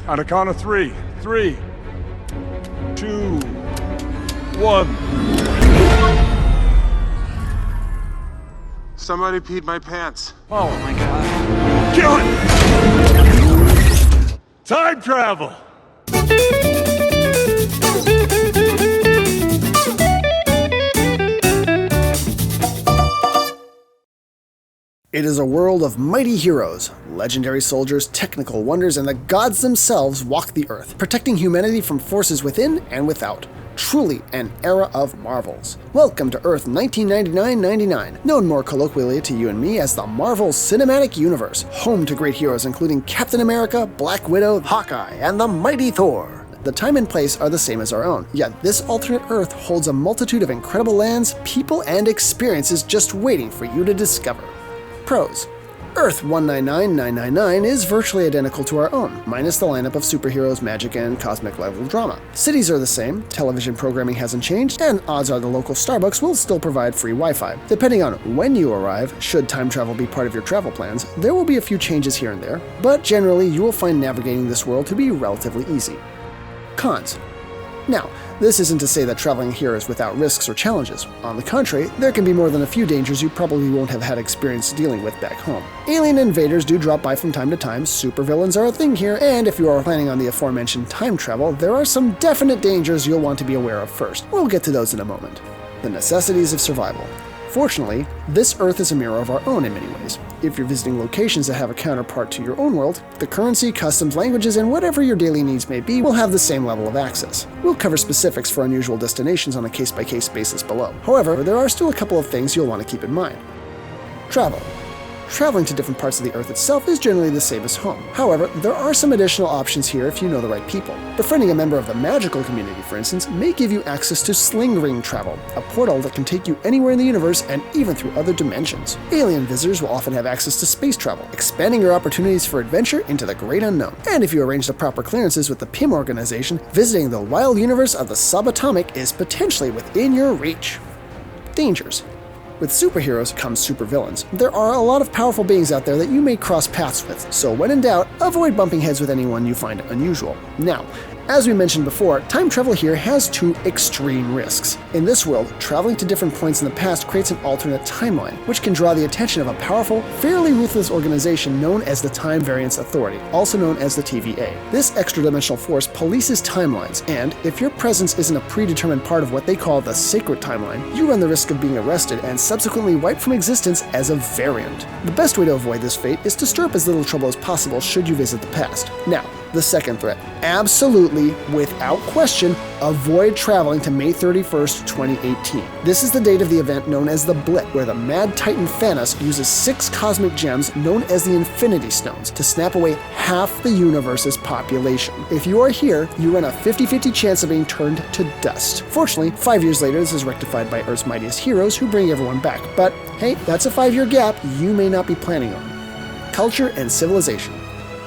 On a count of three. 3, 2, 1. Somebody peed my pants. Oh my God. Kill it! Time travel! It is a world of mighty heroes, legendary soldiers, technical wonders, and the gods themselves walk the earth, protecting humanity from forces within and without. Truly an era of marvels. Welcome to EARTH-199999, known more colloquially to you and me as the Marvel Cinematic Universe, home to great heroes including Captain America, Black Widow, Hawkeye, and the mighty Thor. The time and place are the same as our own, yet this alternate Earth holds a multitude of incredible lands, people, and experiences just waiting for you to discover. Pros. EARTH-199999 is virtually identical to our own, minus the lineup of superheroes, magic, and cosmic level drama. Cities are the same, television programming hasn't changed, and odds are the local Starbucks will still provide free Wi-Fi. Depending on when you arrive, should time travel be part of your travel plans, there will be a few changes here and there, but generally you will find navigating this world to be relatively easy. Cons. Now, this isn't to say that traveling here is without risks or challenges. On the contrary, there can be more than a few dangers you probably won't have had experience dealing with back home. Alien invaders do drop by from time to time, supervillains are a thing here, and if you are planning on the aforementioned time travel, there are some definite dangers you'll want to be aware of first. We'll get to those in a moment. The necessities of survival. Fortunately, this Earth is a mirror of our own in many ways. If you're visiting locations that have a counterpart to your own world, the currency, customs, languages, and whatever your daily needs may be will have the same level of access. We'll cover specifics for unusual destinations on a case-by-case basis below. However, there are still a couple of things you'll want to keep in mind. Travel. Traveling to different parts of the Earth itself is generally the same as home. However, there are some additional options here if you know the right people. Befriending a member of the magical community, for instance, may give you access to sling ring travel, a portal that can take you anywhere in the universe and even through other dimensions. Alien visitors will often have access to space travel, expanding your opportunities for adventure into the great unknown. And if you arrange the proper clearances with the PIM organization, visiting the wild universe of the subatomic is potentially within your reach. Dangers. With superheroes comes supervillains. There are a lot of powerful beings out there that you may cross paths with, so when in doubt, avoid bumping heads with anyone you find unusual. Now, as we mentioned before, time travel here has two extreme risks. In this world, traveling to different points in the past creates an alternate timeline, which can draw the attention of a powerful, fairly ruthless organization known as the Time Variance Authority, also known as the TVA. This extra-dimensional force polices timelines, and if your presence isn't a predetermined part of what they call the sacred timeline, you run the risk of being arrested and subsequently wiped from existence as a variant. The best way to avoid this fate is to stir up as little trouble as possible should you visit the past. Now, the second threat. Absolutely, without question, avoid traveling to May 31st, 2018. This is the date of the event known as the Blip, where the Mad Titan Thanos uses 6 cosmic gems known as the Infinity Stones to snap away half the universe's population. If you are here, you run a 50-50 chance of being turned to dust. Fortunately, 5 years later, this is rectified by Earth's mightiest heroes who bring everyone back. But hey, that's a 5-year gap you may not be planning on. Culture and civilization.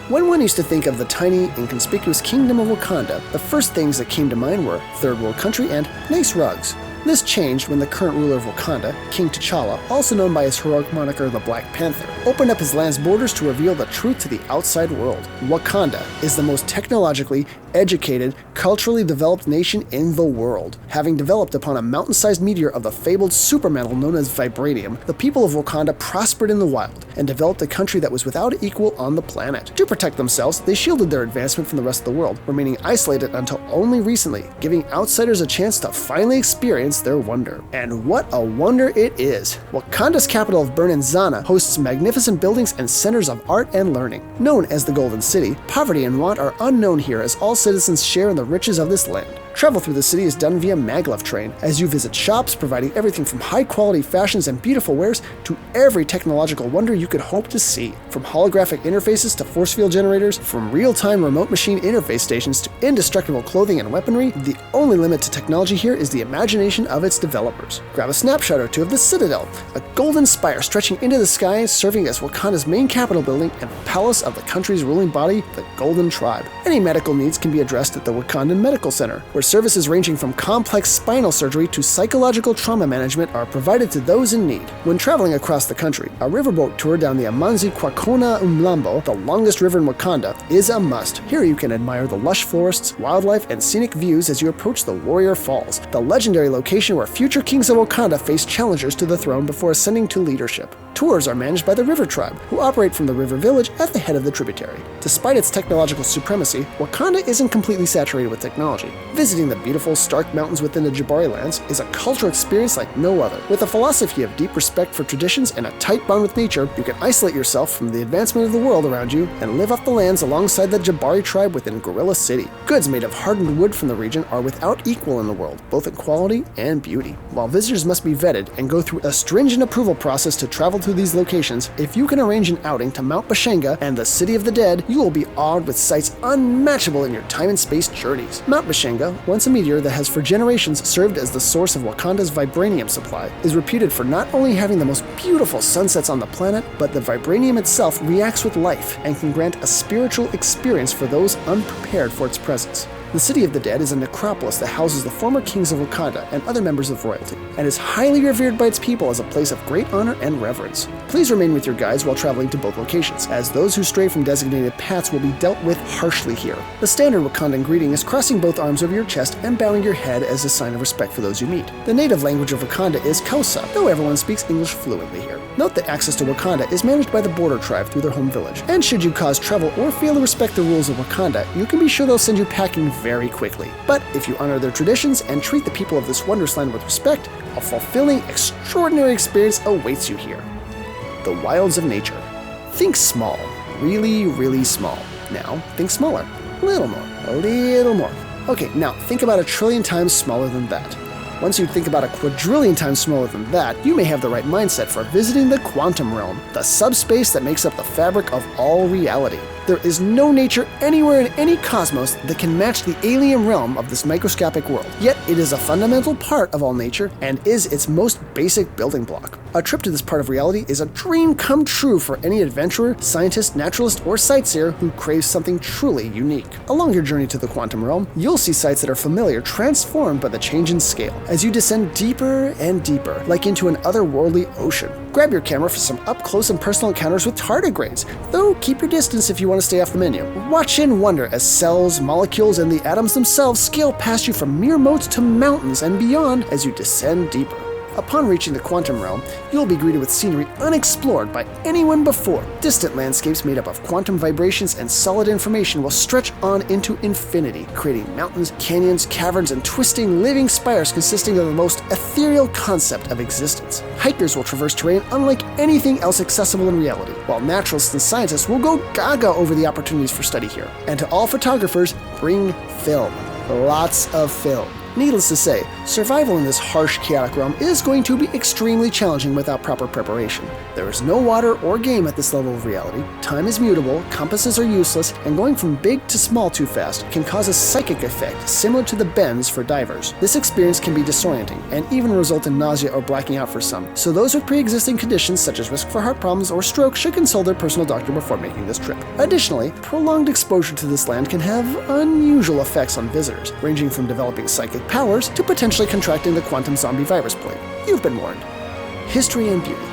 When one used to think of the tiny, inconspicuous kingdom of Wakanda, the first things that came to mind were third world country and nice rugs. This changed when the current ruler of Wakanda, King T'Challa, also known by his heroic moniker the Black Panther, opened up his land's borders to reveal the truth to the outside world. Wakanda is the most technologically educated, culturally developed nation in the world. Having developed upon a mountain-sized meteor of the fabled supermetal known as vibranium, the people of Wakanda prospered in the wild and developed a country that was without equal on the planet. To protect themselves, they shielded their advancement from the rest of the world, remaining isolated until only recently, giving outsiders a chance to finally experience their wonder. And what a wonder it is! Wakanda's capital of Zana hosts magnificent buildings and centers of art and learning. Known as the Golden City, poverty and want are unknown here as all citizens share in the riches of this land. Travel through the city is done via maglev train, as you visit shops providing everything from high-quality fashions and beautiful wares to every technological wonder you could hope to see. From holographic interfaces to force field generators, from real-time remote machine interface stations to indestructible clothing and weaponry, the only limit to technology here is the imagination of its developers. Grab a snapshot or two of the Citadel, a golden spire stretching into the sky, serving as Wakanda's main capital building and the palace of the country's ruling body, the Golden Tribe. Any medical needs can be addressed at the Wakandan Medical Center, where services ranging from complex spinal surgery to psychological trauma management are provided to those in need. When traveling across the country, a riverboat tour down the Amanzi Kwakona Umlambo, the longest river in Wakanda, is a must. Here you can admire the lush forests, wildlife, and scenic views as you approach the Warrior Falls, the legendary location where future kings of Wakanda face challengers to the throne before ascending to leadership. Tours are managed by the River Tribe, who operate from the river village at the head of the tributary. Despite its technological supremacy, Wakanda isn't completely saturated with technology. Visiting the beautiful, stark mountains within the Jabari lands is a cultural experience like no other. With a philosophy of deep respect for traditions and a tight bond with nature, you can isolate yourself from the advancement of the world around you and live off the lands alongside the Jabari tribe within Gorilla City. Goods made of hardened wood from the region are without equal in the world, both in quality and beauty. While visitors must be vetted and go through a stringent approval process to travel to these locations, if you can arrange an outing to Mount Bashenga and the City of the Dead, you will be awed with sights unmatchable in your time and space journeys. Mount Bashenga, once a meteor that has for generations served as the source of Wakanda's vibranium supply, is reputed for not only having the most beautiful sunsets on the planet, but the vibranium itself reacts with life and can grant a spiritual experience for those unprepared for its presence. The City of the Dead is a necropolis that houses the former kings of Wakanda and other members of royalty, and is highly revered by its people as a place of great honor and reverence. Please remain with your guides while traveling to both locations, as those who stray from designated paths will be dealt with harshly here. The standard Wakandan greeting is crossing both arms over your chest and bowing your head as a sign of respect for those you meet. The native language of Wakanda is Xhosa, though everyone speaks English fluently here. Note that access to Wakanda is managed by the border tribe through their home village, and should you cause trouble or fail to respect the rules of Wakanda, you can be sure they'll send you packing very quickly. But if you honor their traditions and treat the people of this wondrous land with respect, a fulfilling, extraordinary experience awaits you here. The wilds of nature. Think small. Really, really small. Now, think smaller. A little more. A little more. Okay, now think about 1 trillion times smaller than that. Once you think about 1 quadrillion times smaller than that, you may have the right mindset for visiting the quantum realm, the subspace that makes up the fabric of all reality. There is no nature anywhere in any cosmos that can match the alien realm of this microscopic world. Yet it is a fundamental part of all nature and is its most basic building block. A trip to this part of reality is a dream come true for any adventurer, scientist, naturalist, or sightseer who craves something truly unique. Along your journey to the quantum realm, you'll see sights that are familiar transformed by the change in scale as you descend deeper and deeper, like into an otherworldly ocean. Grab your camera for some up-close and personal encounters with tardigrades, though keep your distance if you want to stay off the menu. Watch and wonder as cells, molecules, and the atoms themselves scale past you from mere motes to mountains and beyond as you descend deeper. Upon reaching the quantum realm, you'll be greeted with scenery unexplored by anyone before. Distant landscapes made up of quantum vibrations and solid information will stretch on into infinity, creating mountains, canyons, caverns, and twisting living spires consisting of the most ethereal concept of existence. Hikers will traverse terrain unlike anything else accessible in reality, while naturalists and scientists will go gaga over the opportunities for study here. And to all photographers, bring film. Lots of film. Needless to say, survival in this harsh, chaotic realm is going to be extremely challenging without proper preparation. There is no water or game at this level of reality, time is mutable, compasses are useless, and going from big to small too fast can cause a psychic effect similar to the bends for divers. This experience can be disorienting, and even result in nausea or blacking out for some, so those with pre-existing conditions such as risk for heart problems or stroke should consult their personal doctor before making this trip. Additionally, prolonged exposure to this land can have unusual effects on visitors, ranging from developing psychic powers to potentially contracting the quantum zombie virus plague. You've been warned. History and beauty.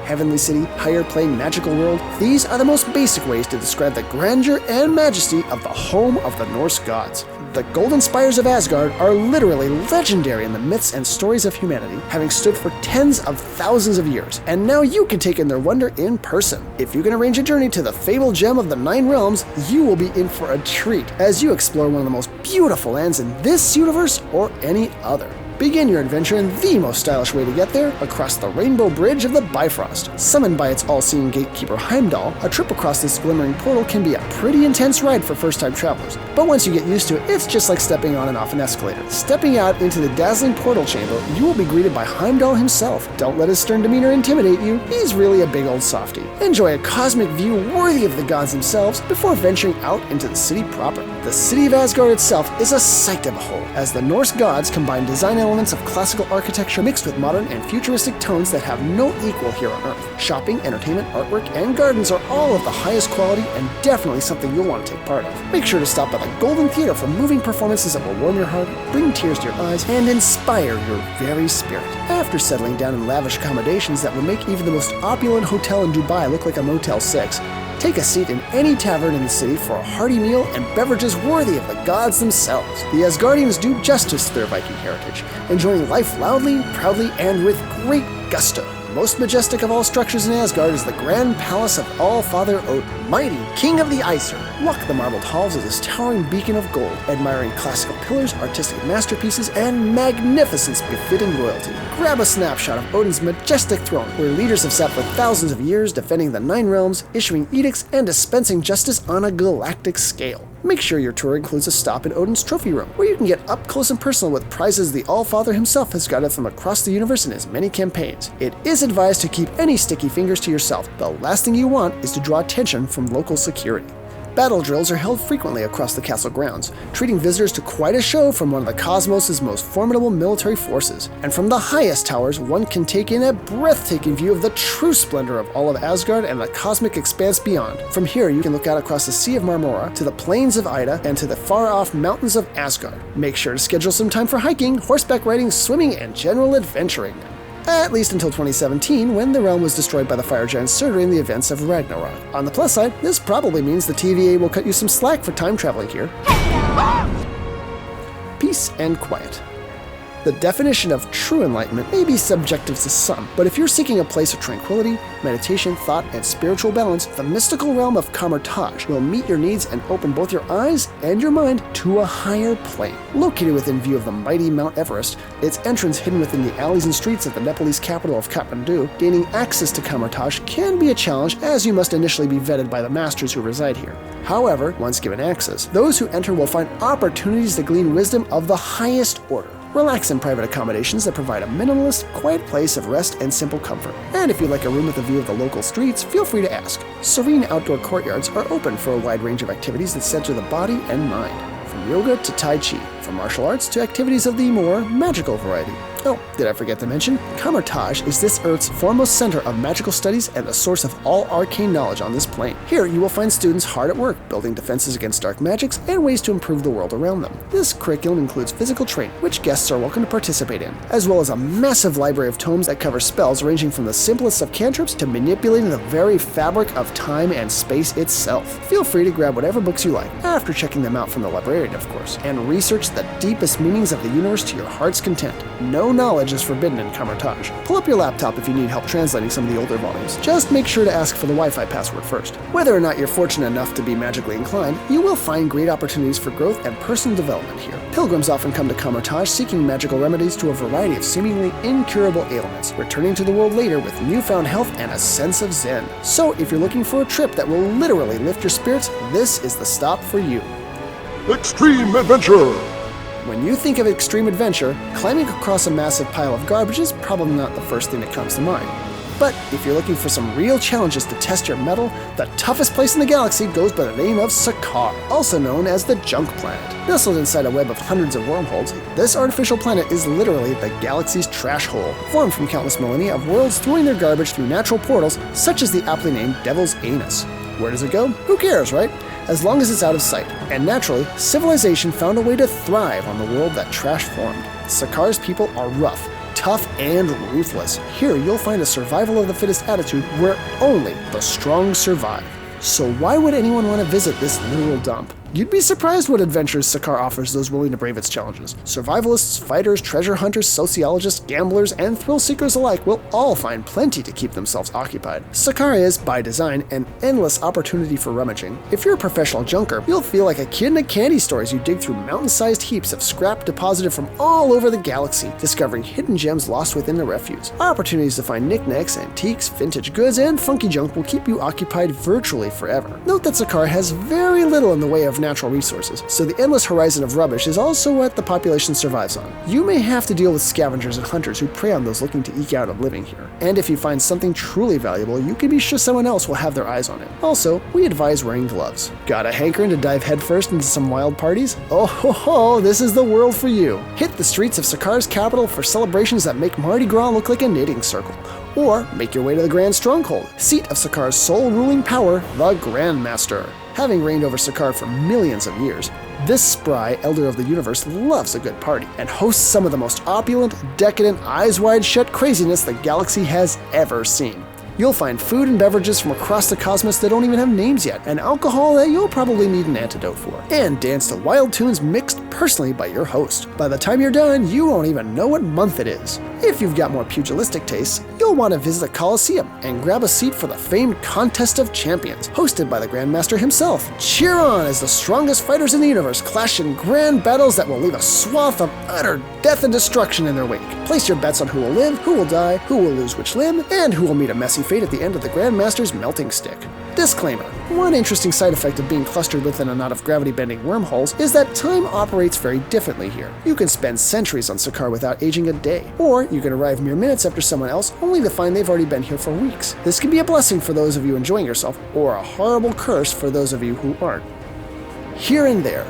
Heavenly city, higher plane, magical world, these are the most basic ways to describe the grandeur and majesty of the home of the Norse gods. The golden spires of Asgard are literally legendary in the myths and stories of humanity, having stood for tens of thousands of years, and now you can take in their wonder in person. If you can arrange a journey to the fabled gem of the 9 realms, you will be in for a treat as you explore one of the most beautiful lands in this universe or any other. Begin your adventure in the most stylish way to get there, across the Rainbow Bridge of the Bifrost. Summoned by its all-seeing gatekeeper Heimdall, a trip across this glimmering portal can be a pretty intense ride for first-time travelers. But once you get used to it, it's just like stepping on and off an escalator. Stepping out into the dazzling portal chamber, you will be greeted by Heimdall himself. Don't let his stern demeanor intimidate you, he's really a big old softie. Enjoy a cosmic view worthy of the gods themselves before venturing out into the city proper. The city of Asgard itself is a sight to behold, as the Norse gods combine design elements of classical architecture mixed with modern and futuristic tones that have no equal here on Earth. Shopping, entertainment, artwork, and gardens are all of the highest quality and definitely something you'll want to take part of. Make sure to stop by the Golden Theater for moving performances that will warm your heart, bring tears to your eyes, and inspire your very spirit. After settling down in lavish accommodations that will make even the most opulent hotel in Dubai look like a Motel 6, take a seat in any tavern in the city for a hearty meal and beverages worthy of the gods themselves. The Asgardians do justice to their Viking heritage, enjoying life loudly, proudly, and with great gusto. The most majestic of all structures in Asgard is the Grand Palace of All-Father Odin, mighty King of the Aesir. Walk the marbled halls of this towering beacon of gold, admiring classical pillars, artistic masterpieces, and magnificence befitting royalty. Grab a snapshot of Odin's majestic throne, where leaders have sat for thousands of years defending the Nine Realms, issuing edicts, and dispensing justice on a galactic scale. Make sure your tour includes a stop in Odin's trophy room, where you can get up close and personal with prizes the All-Father himself has gathered from across the universe in his many campaigns. It is advised to keep any sticky fingers to yourself. The last thing you want is to draw attention from local security. Battle drills are held frequently across the castle grounds, treating visitors to quite a show from one of the cosmos' most formidable military forces. And from the highest towers, one can take in a breathtaking view of the true splendor of all of Asgard and the cosmic expanse beyond. From here, you can look out across the Sea of Marmora, to the plains of Ida, and to the far-off mountains of Asgard. Make sure to schedule some time for hiking, horseback riding, swimming, and general adventuring. At least until 2017, when the realm was destroyed by the fire giant Surtur in the events of Ragnarok. On the plus side, this probably means the TVA will cut you some slack for time traveling here. Peace and quiet. The definition of true enlightenment may be subjective to some, but if you're seeking a place of tranquility, meditation, thought, and spiritual balance, the mystical realm of Kamar-Taj will meet your needs and open both your eyes and your mind to a higher plane. Located within view of the mighty Mount Everest, its entrance hidden within the alleys and streets of the Nepalese capital of Kathmandu, gaining access to Kamar-Taj can be a challenge, as you must initially be vetted by the masters who reside here. However, once given access, those who enter will find opportunities to glean wisdom of the highest order. Relax in private accommodations that provide a minimalist, quiet place of rest and simple comfort. And if you'd like a room with a view of the local streets, feel free to ask. Serene outdoor courtyards are open for a wide range of activities that center the body and mind, from yoga to Tai Chi, from martial arts to activities of the more magical variety. Oh, did I forget to mention? Kamar-Taj is this Earth's foremost center of magical studies and the source of all arcane knowledge on this plane. Here, you will find students hard at work, building defenses against dark magics and ways to improve the world around them. This curriculum includes physical training, which guests are welcome to participate in, as well as a massive library of tomes that cover spells ranging from the simplest of cantrips to manipulating the very fabric of time and space itself. Feel free to grab whatever books you like, after checking them out from the librarian, of course, and research the deepest meanings of the universe to your heart's content. No knowledge is forbidden in Kamar-Taj. Pull up your laptop if you need help translating some of the older volumes. Just make sure to ask for the Wi-Fi password first. Whether or not you're fortunate enough to be magically inclined, you will find great opportunities for growth and personal development here. Pilgrims often come to Kamar-Taj seeking magical remedies to a variety of seemingly incurable ailments, returning to the world later with newfound health and a sense of zen. So if you're looking for a trip that will literally lift your spirits, this is the stop for you. Extreme adventure! When you think of extreme adventure, climbing across a massive pile of garbage is probably not the first thing that comes to mind. But if you're looking for some real challenges to test your mettle, the toughest place in the galaxy goes by the name of Sakaar, also known as the Junk Planet. Nestled inside a web of hundreds of wormholes, this artificial planet is literally the galaxy's trash hole, formed from countless millennia of worlds throwing their garbage through natural portals, such as the aptly named Devil's Anus. Where does it go? Who cares, right? As long as it's out of sight. And naturally, civilization found a way to thrive on the world that trash formed. Sakaar's people are rough, tough, and ruthless. Here you'll find a survival of the fittest attitude where only the strong survive. So why would anyone want to visit this literal dump? You'd be surprised what adventures Sakaar offers those willing to brave its challenges. Survivalists, fighters, treasure hunters, sociologists, gamblers, and thrill seekers alike will all find plenty to keep themselves occupied. Sakaar is, by design, an endless opportunity for rummaging. If you're a professional junker, you'll feel like a kid in a candy store as you dig through mountain-sized heaps of scrap deposited from all over the galaxy, discovering hidden gems lost within the refuse. Opportunities to find knickknacks, antiques, vintage goods, and funky junk will keep you occupied virtually forever. Note that Sakaar has very little in the way of natural resources, so the endless horizon of rubbish is also what the population survives on. You may have to deal with scavengers and hunters who prey on those looking to eke out a living here. And if you find something truly valuable, you can be sure someone else will have their eyes on it. Also, we advise wearing gloves. Got a hankering to dive headfirst into some wild parties? Oh ho ho, this is the world for you. Hit the streets of Sakar's capital for celebrations that make Mardi Gras look like a knitting circle. Or make your way to the Grand Stronghold, seat of Sakar's sole ruling power, the Grandmaster. Having reigned over Sakar for millions of years, this spry elder of the universe loves a good party and hosts some of the most opulent, decadent, eyes-wide-shut craziness the galaxy has ever seen. You'll find food and beverages from across the cosmos that don't even have names yet, and alcohol that you'll probably need an antidote for. And dance to wild tunes mixed personally by your host. By the time you're done, you won't even know what month it is. If you've got more pugilistic tastes, you'll want to visit the Colosseum and grab a seat for the famed Contest of Champions, hosted by the Grandmaster himself. Cheer on as the strongest fighters in the universe clash in grand battles that will leave a swath of utter death and destruction in their wake. Place your bets on who will live, who will die, who will lose which limb, and who will meet a messy fate at the end of the Grandmaster's melting stick. Disclaimer: one interesting side effect of being clustered within a knot of gravity-bending wormholes is that time operates very differently here. You can spend centuries on Sakar without aging a day, or you can arrive mere minutes after someone else only to find they've already been here for weeks. This can be a blessing for those of you enjoying yourself, or a horrible curse for those of you who aren't. Here and there.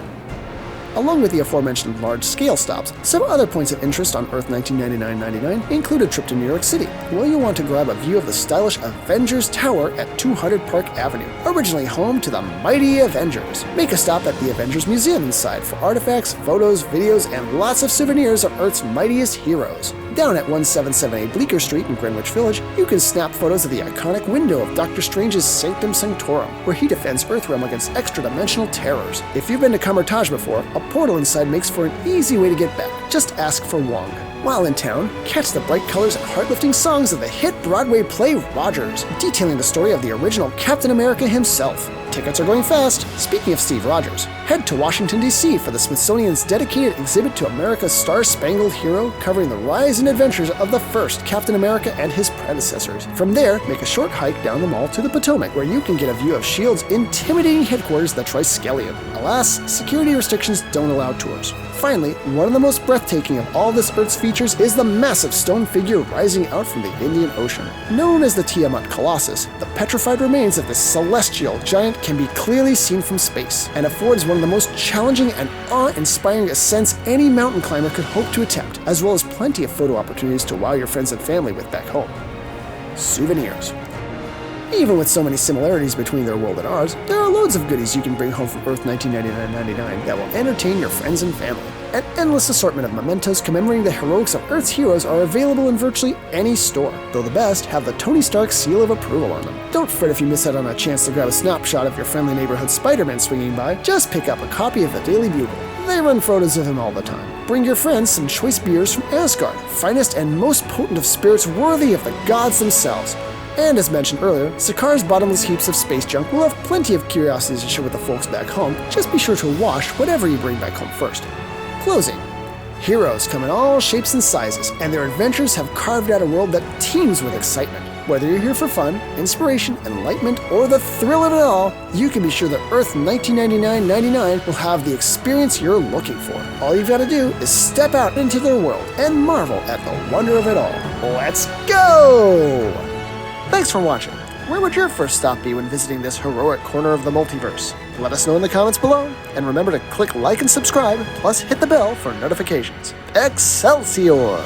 Along with the aforementioned large-scale stops, some other points of interest on EARTH-199999 include a trip to New York City, where you'll want to grab a view of the stylish Avengers Tower at 200 Park Avenue, originally home to the mighty Avengers. Make a stop at the Avengers Museum inside for artifacts, photos, videos, and lots of souvenirs of Earth's mightiest heroes. Down at 1778 Bleecker Street in Greenwich Village, you can snap photos of the iconic window of Doctor Strange's Sanctum Sanctorum, where he defends Earthrealm against extra-dimensional terrors. If you've been to Kamartaj before, a portal inside makes for an easy way to get back. Just ask for Wong. While in town, catch the bright colors and heart-lifting songs of the hit Broadway play Rogers, detailing the story of the original Captain America himself. Tickets are going fast. Speaking of Steve Rogers, head to Washington, D.C. for the Smithsonian's dedicated exhibit to America's Star-Spangled Hero, covering the rise and adventures of the first Captain America and his predecessors. From there, make a short hike down the mall to the Potomac, where you can get a view of S.H.I.E.L.D.'s intimidating headquarters, the Triskelion. Alas, security restrictions don't allow tours. Finally, one of the most breathtaking of all this Earth's features is the massive stone figure rising out from the Indian Ocean. Known as the Tiamat Colossus, the petrified remains of this celestial giant can be clearly seen from space, and affords one of the most challenging and awe-inspiring ascents any mountain climber could hope to attempt, as well as plenty of photo opportunities to wow your friends and family with back home. Souvenirs. Even with so many similarities between their world and ours, there are loads of goodies you can bring home from EARTH-199999 that will entertain your friends and family. An endless assortment of mementos commemorating the heroics of Earth's heroes are available in virtually any store, though the best have the Tony Stark seal of approval on them. Don't fret if you miss out on a chance to grab a snapshot of your friendly neighborhood Spider-Man swinging by. Just pick up a copy of the Daily Bugle. They run photos of him all the time. Bring your friends some choice beers from Asgard, finest and most potent of spirits worthy of the gods themselves. And as mentioned earlier, Sakar's bottomless heaps of space junk will have plenty of curiosities to share with the folks back home. Just be sure to wash whatever you bring back home first. Closing. Heroes come in all shapes and sizes, and their adventures have carved out a world that teems with excitement. Whether you're here for fun, inspiration, enlightenment, or the thrill of it all, you can be sure that EARTH-199999 will have the experience you're looking for. All you've got to do is step out into their world and marvel at the wonder of it all. Let's go! Thanks for watching. Where would your first stop be when visiting this heroic corner of the multiverse? Let us know in the comments below, and remember to click like and subscribe, plus hit the bell for notifications. Excelsior!